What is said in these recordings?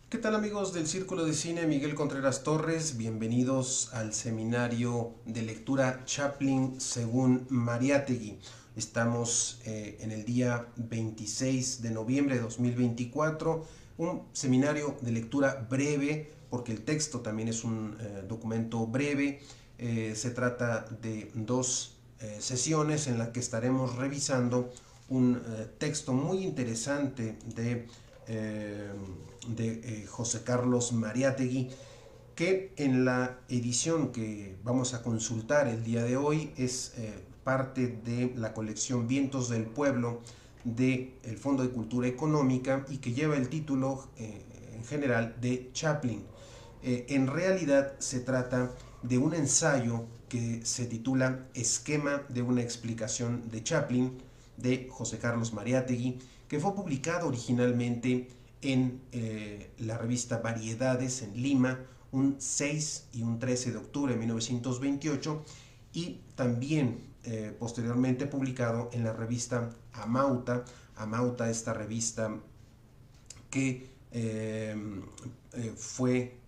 ¿Qué tal amigos del Círculo de Cine Miguel Contreras Torres? Bienvenidos al seminario de lectura Chaplin según Mariátegui. Estamos en el día 26 de noviembre de 2024, un seminario de lectura breve porque el texto también es un documento breve. Se trata de dos sesiones en las que estaremos revisando un texto muy interesante eh, José Carlos Mariátegui, que en la edición que vamos a consultar el día de hoy es parte de la colección Vientos del Pueblo del Fondo de Cultura Económica y que lleva el título en general de Chaplin. En realidad se trata de un ensayo que se titula Esquema de una explicación de Chaplin de José Carlos Mariátegui, que fue publicado originalmente en la revista Variedades en Lima un 6 y un 13 de octubre de 1928 y también posteriormente publicado en la revista Amauta. Amauta, esta revista que fue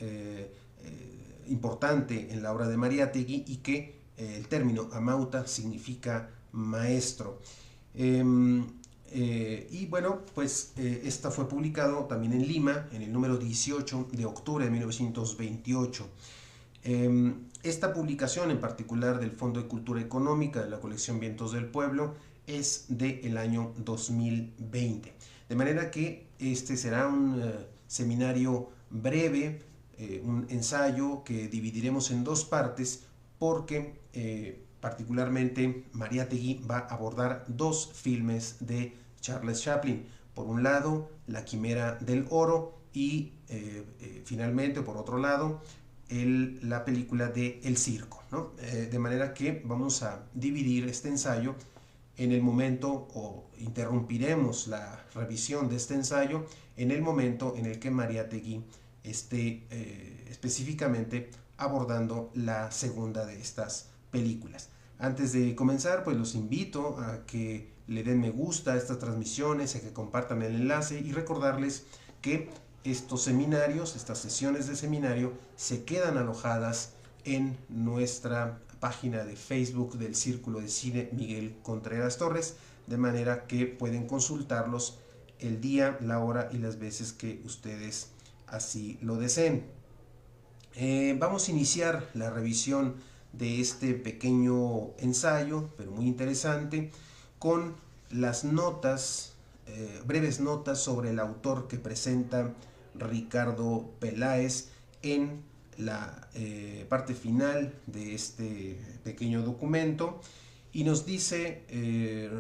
importante en la obra de Mariátegui y que el término amauta significa maestro. Y bueno, pues esta fue publicado también en Lima en el número 18 de octubre de 1928. Esta publicación en particular del Fondo de Cultura Económica de la colección Vientos del Pueblo es del año 2020. De manera que este será un seminario breve, un ensayo que dividiremos en dos partes porque particularmente Mariátegui va a abordar dos filmes de Charles Chaplin. Por un lado, La Quimera del Oro y finalmente, por otro lado, la película de El Circo, ¿no? De manera que vamos a dividir este ensayo en el momento, o interrumpiremos la revisión de este ensayo en el momento en el que Mariátegui esté específicamente abordando la segunda de estas películas. Antes de comenzar, pues los invito a que le den me gusta a estas transmisiones, a que compartan el enlace y recordarles que estos seminarios, estas sesiones de seminario, se quedan alojadas en nuestra página de Facebook del Círculo de Cine Miguel Contreras Torres, de manera que pueden consultarlos el día, la hora y las veces que ustedes así lo deseen. Vamos a iniciar la revisión de este pequeño ensayo, pero muy interesante, con las notas, breves notas sobre el autor que presenta Ricardo Peláez en la parte final de este pequeño documento. Y nos dice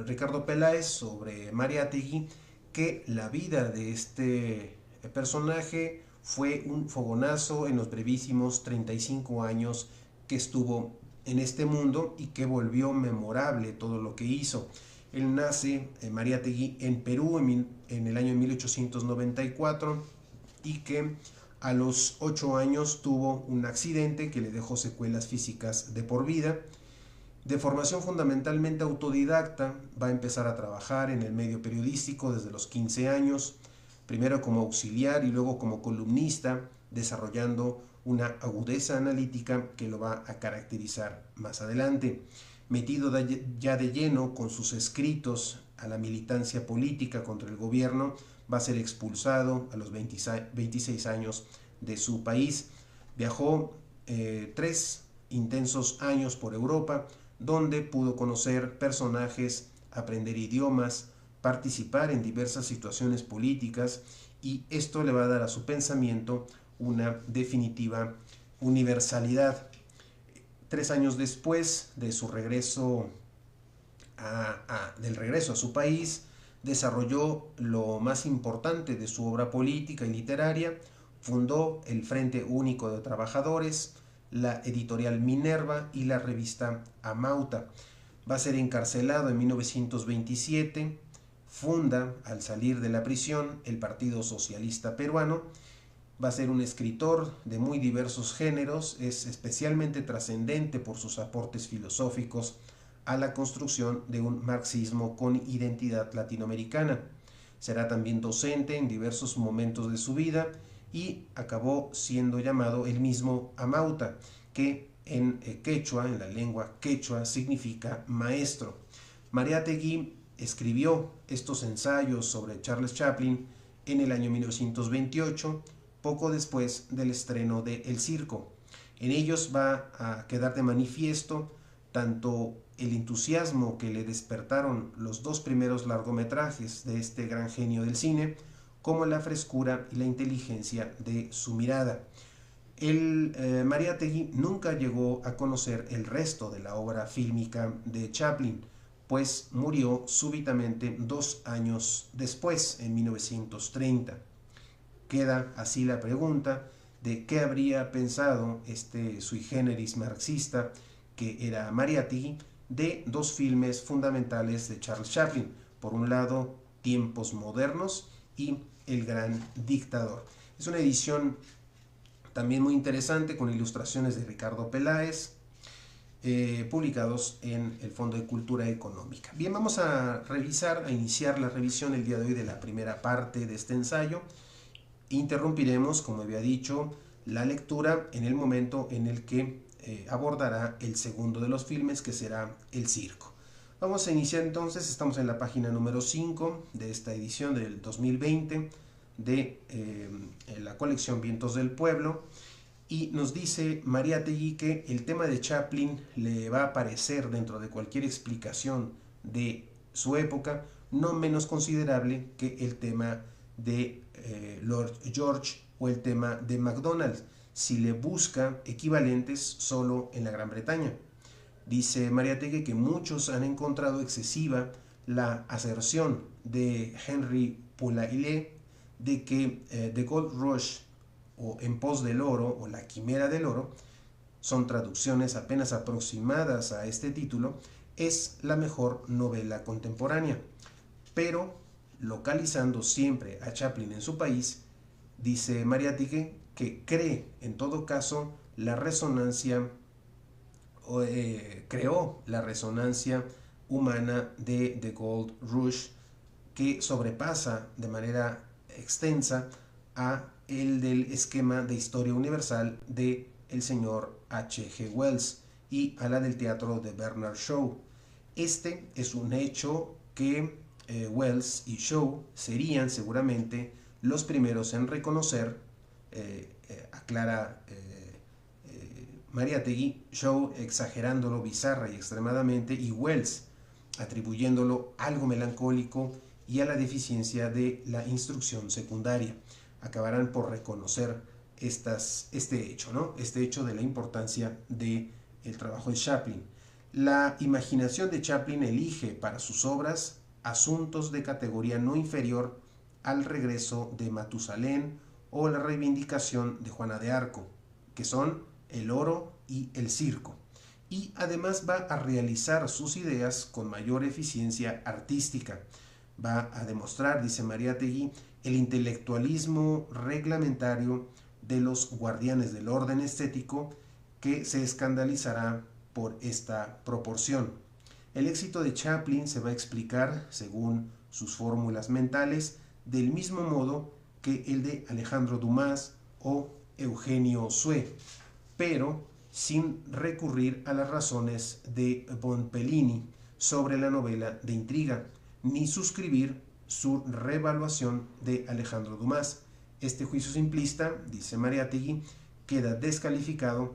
Ricardo Peláez sobre Mariátegui que la vida de este personaje fue un fogonazo en los brevísimos 35 años que estuvo en este mundo y que volvió memorable todo lo que hizo. Él nace, Mariátegui, en Perú en el año 1894 y que a los 8 años tuvo un accidente que le dejó secuelas físicas de por vida. De formación fundamentalmente autodidacta, va a empezar a trabajar en el medio periodístico desde los 15 años, primero como auxiliar y luego como columnista, desarrollando una agudeza analítica que lo va a caracterizar más adelante. Metido ya de lleno con sus escritos a la militancia política contra el gobierno, va a ser expulsado a los 26 años de su país. Viajó 3 intensos años por Europa, donde pudo conocer personajes, aprender idiomas, participar en diversas situaciones políticas, y esto le va a dar a su pensamiento una definitiva universalidad. 3 años después de su regreso del regreso a su país, desarrolló lo más importante de su obra política y literaria, fundó el Frente Único de Trabajadores, la editorial Minerva y la revista Amauta. Va a ser encarcelado en 1927, funda al salir de la prisión el Partido Socialista Peruano, va a ser un escritor de muy diversos géneros, es especialmente trascendente por sus aportes filosóficos a la construcción de un marxismo con identidad latinoamericana. Será también docente en diversos momentos de su vida y acabó siendo llamado el mismo Amauta, que en quechua, en la lengua quechua, significa maestro. Mariátegui escribió estos ensayos sobre Charles Chaplin en el año 1928, poco después del estreno de El Circo. En ellos va a quedar de manifiesto tanto el entusiasmo que le despertaron los dos primeros largometrajes de este gran genio del cine, como la frescura y la inteligencia de su mirada. Mariátegui nunca llegó a conocer el resto de la obra fílmica de Chaplin, pues murió súbitamente 2 años después, en 1930. Queda así la pregunta de qué habría pensado este sui generis marxista, que era Mariátegui, de dos filmes fundamentales de Charles Chaplin. Por un lado, Tiempos Modernos y El Gran Dictador. Es una edición también muy interesante con ilustraciones de Ricardo Peláez, publicados en el Fondo de Cultura Económica. Bien, vamos a iniciar la revisión el día de hoy de la primera parte de este ensayo. Interrumpiremos, como había dicho, la lectura en el momento en el que abordará el segundo de los filmes, que será El Circo. Vamos a iniciar entonces, estamos en la página número 5 de esta edición del 2020 de la colección Vientos del Pueblo, y nos dice Mariátegui que el tema de Chaplin le va a parecer, dentro de cualquier explicación de su época, no menos considerable que el tema de Lord George o el tema de McDonald's, si le busca equivalentes solo en la Gran Bretaña. Dice Mariátegui que muchos han encontrado excesiva la aserción de Henry Poulailler de que The Gold Rush o En pos del oro o La quimera del oro, son traducciones apenas aproximadas a este título, es la mejor novela contemporánea. Pero, localizando siempre a Chaplin en su país, dice Mariátegui que cree en todo caso la resonancia, creó la resonancia humana de The Gold Rush, que sobrepasa de manera extensa a el del esquema de historia universal de el señor H.G. Wells y a la del teatro de Bernard Shaw. Este es un hecho que Wells y Shaw serían seguramente los primeros en reconocer, aclara Mariátegui, Shaw exagerándolo bizarra y extremadamente, y Wells atribuyéndolo algo melancólico y a la deficiencia de la instrucción secundaria. Acabarán por reconocer este hecho, ¿no? Este hecho de la importancia del trabajo de Chaplin. La imaginación de Chaplin elige para sus obras asuntos de categoría no inferior al regreso de Matusalén o la reivindicación de Juana de Arco, que son el oro y el circo. Y además va a realizar sus ideas con mayor eficiencia artística. Va a demostrar, dice Mariátegui, el intelectualismo reglamentario de los guardianes del orden estético, que se escandalizará por esta proporción. El éxito de Chaplin se va a explicar, según sus fórmulas mentales, del mismo modo que el de Alejandro Dumas o Eugenio Sue, pero sin recurrir a las razones de Bonpellini sobre la novela de intriga, ni suscribir su revaluación de Alejandro Dumas. Este juicio simplista, dice Mariátegui, queda descalificado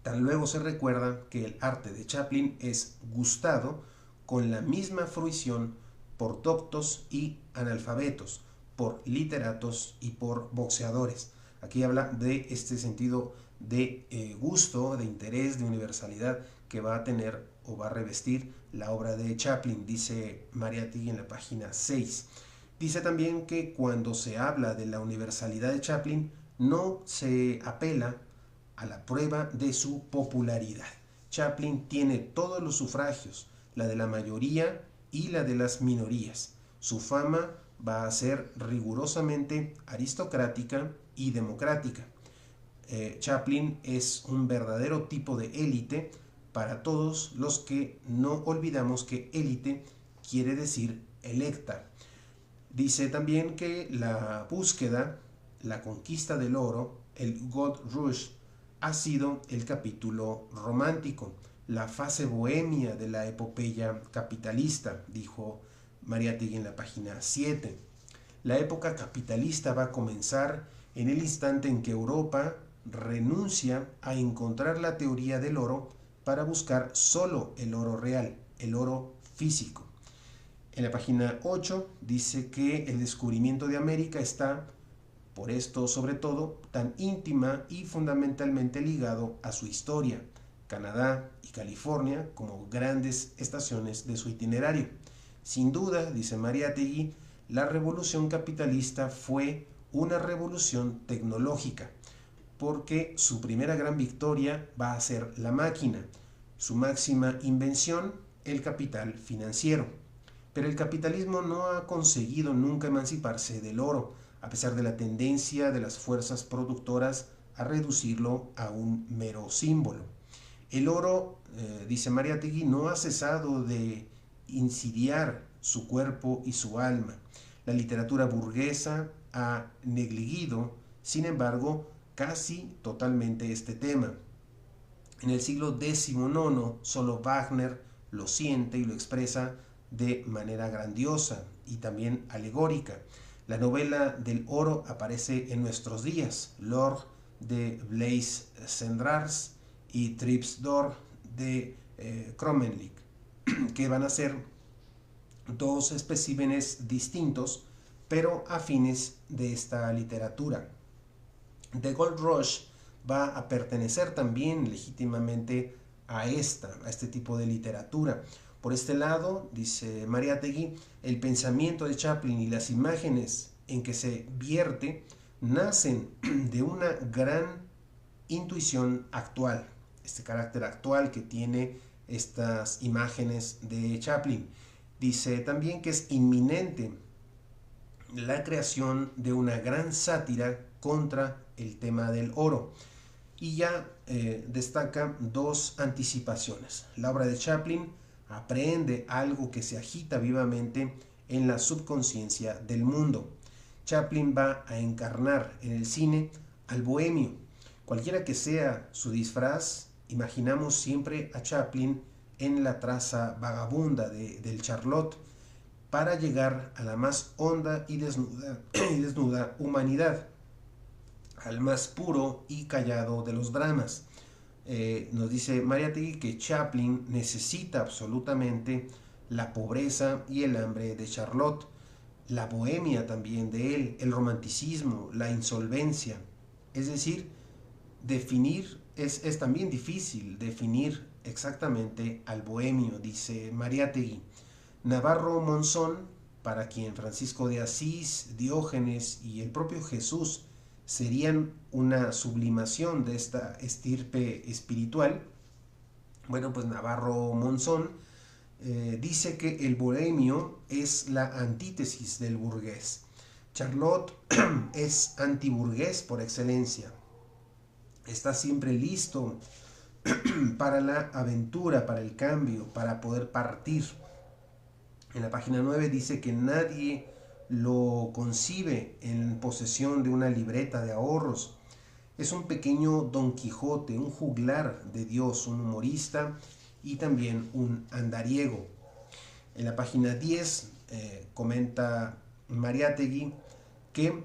tan luego se recuerda que el arte de Chaplin es gustado con la misma fruición por doctos y analfabetos, por literatos y por boxeadores. Aquí habla de este sentido de gusto, de interés, de universalidad que va a tener o va a revestir la obra de Chaplin, dice Mariátegui en la página 6. Dice también que cuando se habla de la universalidad de Chaplin, no se apela a la prueba de su popularidad. Chaplin tiene todos los sufragios, la de la mayoría y la de las minorías. Su fama va a ser rigurosamente aristocrática y democrática. Chaplin es un verdadero tipo de élite para todos los que no olvidamos que élite quiere decir electa. Dice también que la la conquista del oro, el Gold Rush, ha sido el capítulo romántico, la fase bohemia de la epopeya capitalista, dijo Mariátegui en la página 7. La época capitalista va a comenzar en el instante en que Europa renuncia a encontrar la teoría del oro para buscar solo el oro real, el oro físico. En la página 8 dice que el descubrimiento de América está, por esto sobre todo, tan íntima y fundamentalmente ligado a su historia, Canadá y California como grandes estaciones de su itinerario. Sin duda, dice Mariátegui, la revolución capitalista fue una revolución tecnológica, porque su primera gran victoria va a ser la máquina, su máxima invención, el capital financiero. Pero el capitalismo no ha conseguido nunca emanciparse del oro, a pesar de la tendencia de las fuerzas productoras a reducirlo a un mero símbolo. El oro, dice Mariátegui, no ha cesado de insidiar su cuerpo y su alma. La literatura burguesa ha negligido, sin embargo, casi totalmente este tema. En el siglo XIX, solo Wagner lo siente y lo expresa de manera grandiosa y también alegórica. La novela del oro aparece en nuestros días, L'Or de Blaise Cendrars y Trips d'Or de Kromenlik, que van a ser dos especímenes distintos, pero afines de esta literatura. The Gold Rush va a pertenecer también legítimamente a este tipo de literatura. Por este lado, dice Mariátegui, el pensamiento de Chaplin y las imágenes en que se vierte nacen de una gran intuición actual, este carácter actual que tiene estas imágenes de Chaplin. Dice también que es inminente la creación de una gran sátira contra el tema del oro. Y ya destaca dos anticipaciones. La obra de Chaplin aprehende algo que se agita vivamente en la subconsciencia del mundo. Chaplin va a encarnar en el cine al bohemio. Cualquiera que sea su disfraz, imaginamos siempre a Chaplin en la traza vagabunda del Charlot para llegar a la más honda y desnuda humanidad, al más puro y callado de los dramas. Nos dice Mariátegui que Chaplin necesita absolutamente la pobreza y el hambre de Charlot, la bohemia también de él, el romanticismo, la insolvencia. Es decir, definir es también difícil definir exactamente al bohemio, dice Mariátegui. Navarro Monzón, para quien Francisco de Asís, Diógenes y el propio Jesús serían una sublimación de esta estirpe espiritual, bueno, pues Navarro Monzón dice que el bohemio es la antítesis del burgués. Charlot es antiburgués por excelencia. Está siempre listo para la aventura, para el cambio, para poder partir. En la página 9 dice que nadie lo concibe en posesión de una libreta de ahorros. Es un pequeño Don Quijote, un juglar de Dios, un humorista y también un andariego. En la página 10 comenta Mariátegui que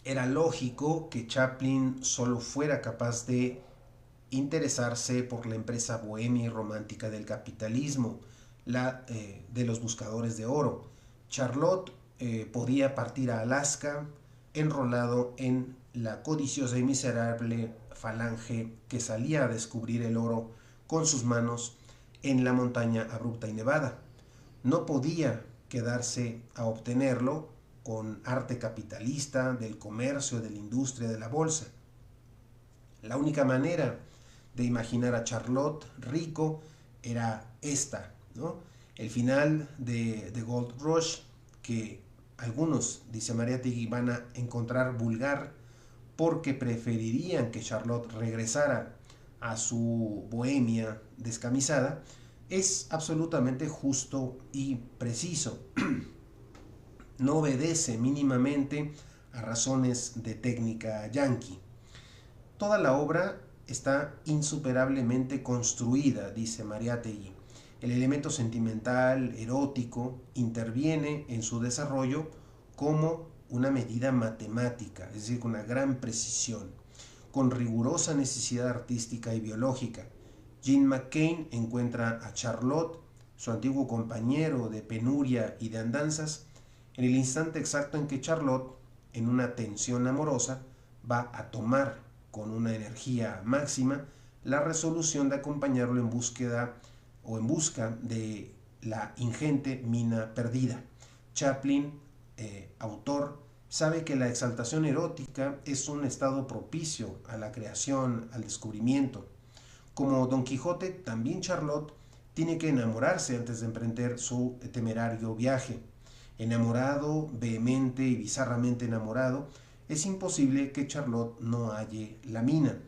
era lógico que Chaplin solo fuera capaz de interesarse por la empresa bohemia y romántica del capitalismo, la de los buscadores de oro. Charlot podía partir a Alaska enrolado en la codiciosa y miserable falange que salía a descubrir el oro con sus manos en la montaña abrupta y nevada. No podía quedarse a obtenerlo con arte capitalista, del comercio, de la industria, de la bolsa. La única manera de imaginar a Charlot rico era esta, ¿no? El final de Gold Rush, que algunos, dice Mariátegui, van a encontrar vulgar porque preferirían que Charlot regresara a su bohemia descamisada, es absolutamente justo y preciso. No obedece mínimamente a razones de técnica yanqui. Toda la obra está insuperablemente construida, dice Mariátegui. El elemento sentimental, erótico, interviene en su desarrollo como una medida matemática, es decir, con una gran precisión, con rigurosa necesidad artística y biológica. Jean McCain encuentra a Charlotte, su antiguo compañero de penuria y de andanzas, en el instante exacto en que Charlotte, en una tensión amorosa, va a tomar con una energía máxima la resolución de acompañarlo en búsqueda o en busca de la ingente mina perdida. Chaplin, autor, sabe que la exaltación erótica es un estado propicio a la creación, al descubrimiento. Como Don Quijote, también Charlotte tiene que enamorarse antes de emprender su temerario viaje. Enamorado, vehemente y bizarramente enamorado, es imposible que Charlotte no halle la mina.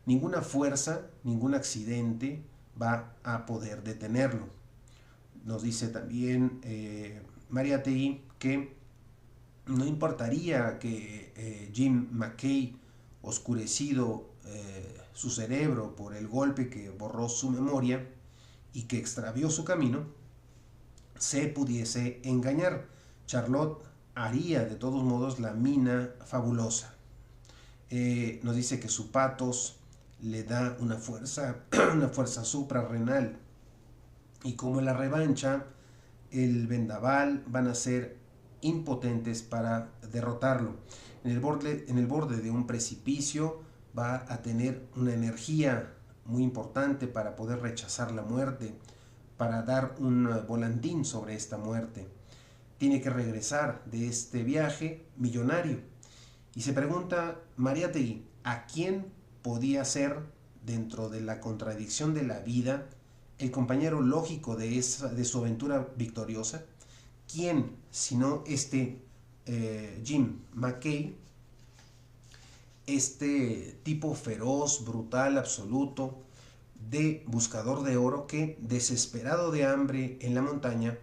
Ninguna fuerza, ningún accidente va a poder detenerlo. Nos dice también Mariátegui que no importaría que Jim McKay, oscurecido su cerebro por el golpe que borró su memoria y que extravió su camino, se pudiese engañar. Charlotte haría de todos modos la mina fabulosa. Nos dice que su patos le da una fuerza suprarrenal, y como en la revancha el vendaval van a ser impotentes para derrotarlo. En el borde de un precipicio va a tener una energía muy importante para poder rechazar la muerte, para dar un volantín sobre esta muerte. Tiene que regresar de este viaje millonario. Y se pregunta Mariátegui, ¿a quién podía ser, dentro de la contradicción de la vida, el compañero lógico de su aventura victoriosa? ¿Quién, sino este Jim McKay, este tipo feroz, brutal, absoluto, de buscador de oro que, desesperado de hambre en la montaña,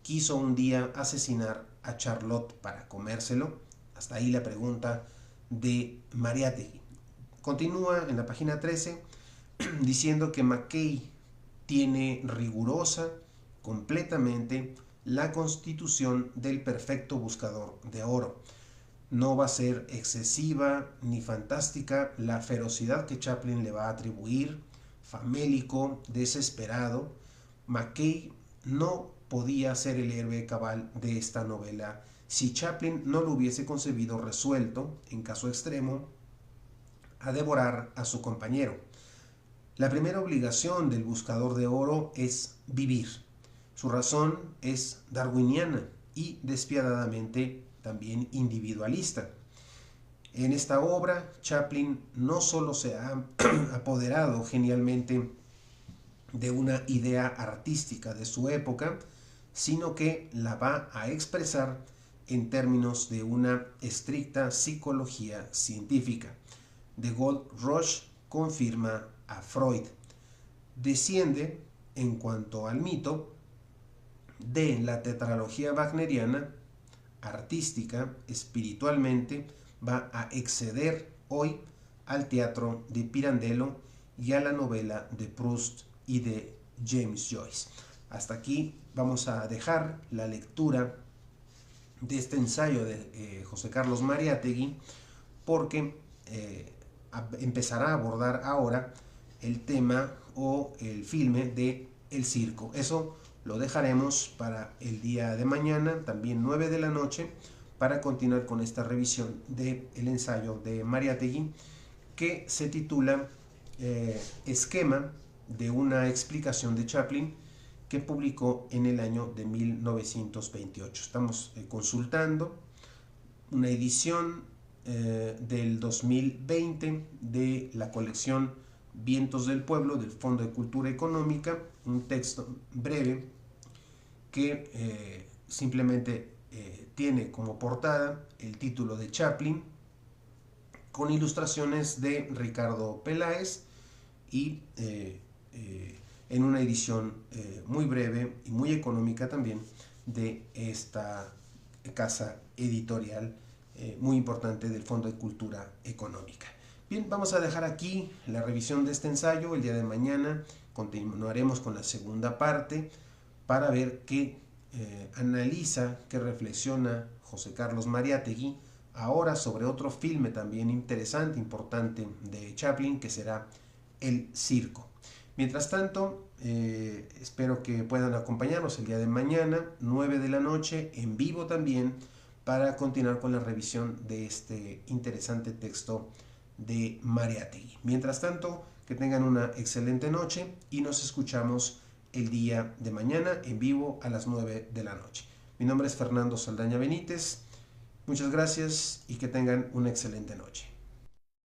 quiso un día asesinar a Charlotte para comérselo? Hasta ahí la pregunta de Mariátegui. Continúa en la página 13 diciendo que McKay tiene rigurosa, completamente, la constitución del perfecto buscador de oro. No va a ser excesiva ni fantástica la ferocidad que Chaplin le va a atribuir, famélico, desesperado. McKay no podía ser el héroe cabal de esta novela si Chaplin no lo hubiese concebido resuelto, en caso extremo, a devorar a su compañero. La primera obligación del buscador de oro es vivir. Su razón es darwiniana y despiadadamente también individualista. En esta obra, Chaplin no solo se ha apoderado genialmente de una idea artística de su época, sino que la va a expresar en términos de una estricta psicología científica. De Gold-Rush confirma a Freud. Desciende, en cuanto al mito, de la tetralogía wagneriana, artística, espiritualmente, va a exceder hoy al teatro de Pirandello y a la novela de Proust y de James Joyce. Hasta aquí vamos a dejar la lectura de este ensayo de José Carlos Mariátegui, porque empezará a abordar ahora el tema o el filme de El Circo. Eso lo dejaremos para el día de mañana, también 9 de la noche, para continuar con esta revisión del ensayo de Mariátegui, que se titula Esquema de una explicación de Chaplin, que publicó en el año de 1928. Estamos consultando una edición del 2020 de la colección Vientos del Pueblo del Fondo de Cultura Económica, un texto breve que simplemente tiene como portada el título de Chaplin, con ilustraciones de Ricardo Peláez y en una edición muy breve y muy económica también de esta casa editorial muy importante del Fondo de Cultura Económica. Bien, vamos a dejar aquí la revisión de este ensayo. El día de mañana continuaremos con la segunda parte para ver qué analiza, qué reflexiona José Carlos Mariátegui ahora sobre otro filme también interesante, importante de Chaplin, que será El Circo. Mientras tanto, espero que puedan acompañarnos el día de mañana, 9 de la noche, en vivo también, para continuar con la revisión de este interesante texto de Mariátegui. Mientras tanto, que tengan una excelente noche y nos escuchamos el día de mañana en vivo a las 9 de la noche. Mi nombre es Fernando Saldaña Benítez. Muchas gracias y que tengan una excelente noche.